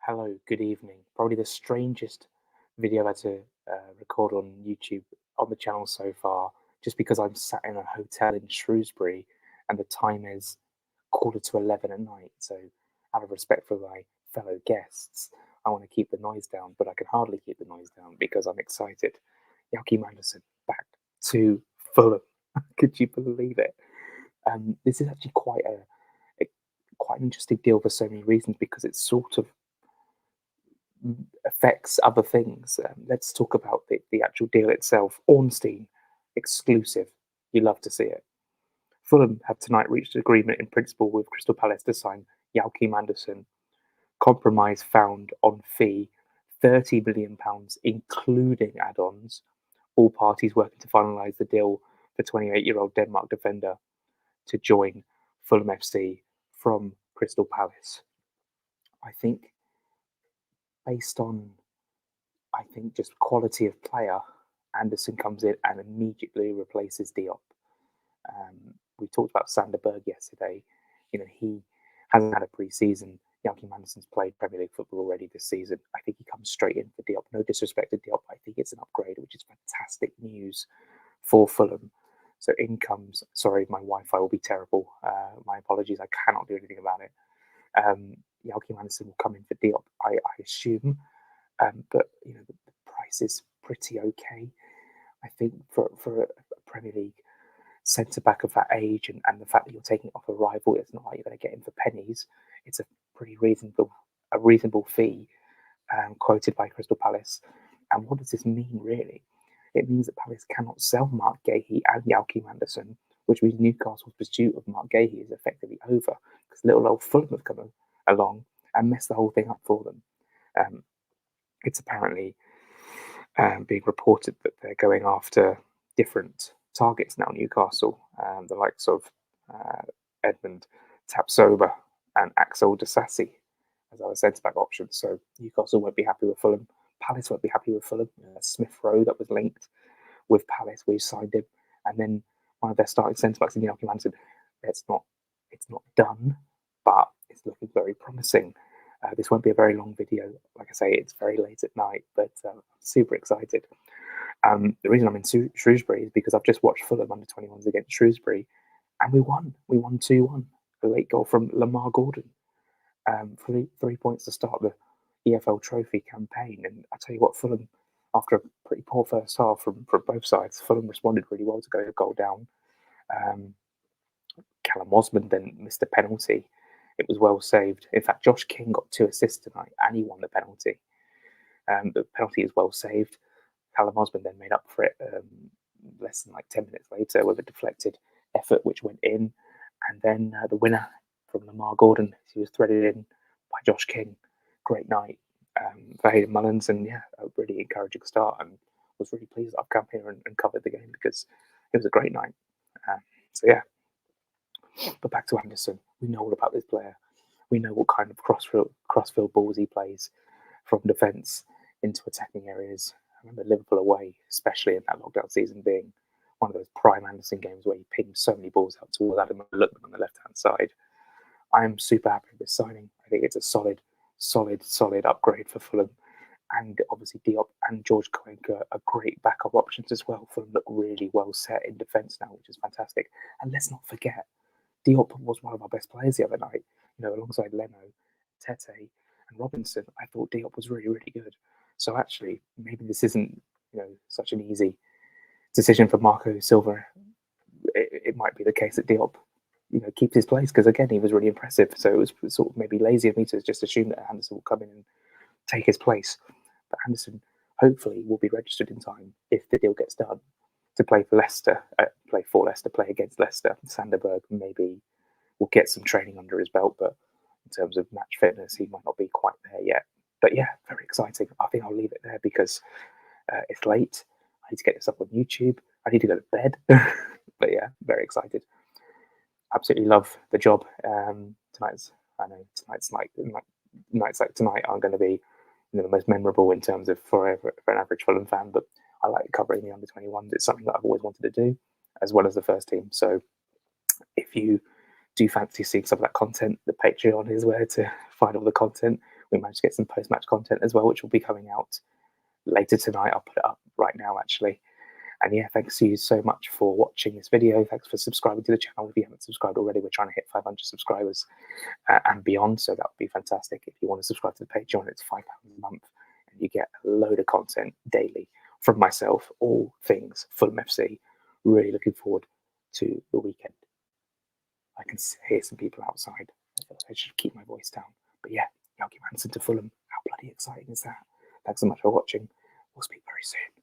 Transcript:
Hello, good evening. Probably the strangest video I've had to record on YouTube on the channel so far, just because I'm sat in a hotel in Shrewsbury and the time is 11:15 at night. So, out of respect for my fellow guests, I want to keep the noise down, but I can hardly keep the noise down because I'm excited. Joachim Andersen back to Fulham. Could you believe it? This is actually a quite an interesting deal for so many reasons because it's sort of affects other things. Let's talk about the actual deal itself. Ornstein, exclusive. You love to see it. Fulham have tonight reached an agreement in principle with Crystal Palace to sign Joachim Andersen. Compromise found on fee £30 million, including add-ons. All parties working to finalise the deal for 28-year-old Denmark defender to join Fulham FC from Crystal Palace. I think based on just quality of player, Andersen comes in and immediately replaces Diop. We talked about Sander Berg yesterday. He hasn't had a pre-season. Joachim Andersen's played Premier League football already this season. I think he comes straight in for Diop. No disrespect to Diop, I think it's an upgrade, which is fantastic news for Fulham. So in comes, sorry, my Wi-Fi will be terrible. My apologies, I cannot do anything about it. Joachim Andersen will come in for Diop, I assume. But the price is pretty okay. I think for a Premier League centre back of that age and the fact that you're taking off a rival, it's not like you're going to get him for pennies. It's a pretty reasonable fee quoted by Crystal Palace. And what does this mean really? It means that Palace cannot sell Mark Gahey and Joachim Andersen, which means Newcastle's pursuit of Mark Gahey is effectively over because little old Fulham have come along and messed the whole thing up for them. It's apparently being reported that they're going after different targets now, Newcastle, the likes of Edmund Tapsoba and Axel Disasi as our centre-back options. So Newcastle won't be happy with Fulham. Palace won't be happy with Fulham. Smith Rowe, that was linked with Palace, we signed him. And then one of their starting centre-backs in Joachim Andersen. It's not done, but it's looking very promising. This won't be a very long video. Like I say, it's very late at night, but I'm super excited. The reason I'm in Shrewsbury is because I've just watched Fulham under-21s against Shrewsbury, and we won. We won 2-1. A late goal from Lamar Gordon. 3 points to start the EFL Trophy campaign. And I tell you what, Fulham, after a pretty poor first half from both sides, Fulham responded really well to go a goal down. Callum Osman then missed a penalty. It was well saved. In fact, Josh King got 2 assists tonight and he won the penalty. The penalty is well saved. Callum Osman then made up for it less than 10 minutes later with a deflected effort which went in. And then the winner from Lamar Gordon, he was threaded in by Josh King. Great night for Hayden Mullins, and a really encouraging start, and was really pleased that I've come here and covered the game because it was a great night. But back to Andersen, we know all about this player. We know what kind of crossfield balls he plays from defence into attacking areas. I remember Liverpool away, especially in that lockdown season, being one of those prime Andersen games where he pinged so many balls out towards Adam Lookman on the left-hand side. I am super happy with this signing. I think it's a solid upgrade for Fulham. And obviously Diop and George Koenka are great backup options as well. Fulham look really well set in defence now, which is fantastic. And let's not forget, Diop was one of our best players the other night. Alongside Leno, Tete, and Robinson, I thought Diop was really, really good. So actually, maybe this isn't, such an easy decision for Marco Silva. It might be the case that Diop, keeps his place because again he was really impressive. So it was sort of maybe lazy of me to just assume that Andersen will come in and take his place. But Andersen hopefully will be registered in time if the deal gets done to play for Leicester, play against Leicester. Sander Berg maybe will get some training under his belt, but in terms of match fitness, he might not be quite there yet. But yeah, very exciting. I think I'll leave it there because it's late. I need to get this up on YouTube. I need to go to bed. But yeah, very excited. Absolutely love the job. Nights like tonight are going to be the most memorable in terms of for an average Fulham fan. But I like covering the under-21s. It's something that I've always wanted to do, as well as the first team. So if you do fancy seeing some of that content, the Patreon is where to find all the content. we managed to get some post-match content as well, which will be coming out later tonight. I'll put it up right now, actually. And yeah, thanks to you so much for watching this video. Thanks for subscribing to the channel. If you haven't subscribed already, we're trying to hit 500 subscribers and beyond, so that would be fantastic. If you want to subscribe to the Patreon, it's £5 a month, and you get a load of content daily from myself, all things Fulham FC. Really looking forward to the weekend. I can hear some people outside. I feel like I should keep my voice down. But yeah, Joachim Andersen to Fulham. How bloody exciting is that? Thanks so much for watching. We'll speak very soon.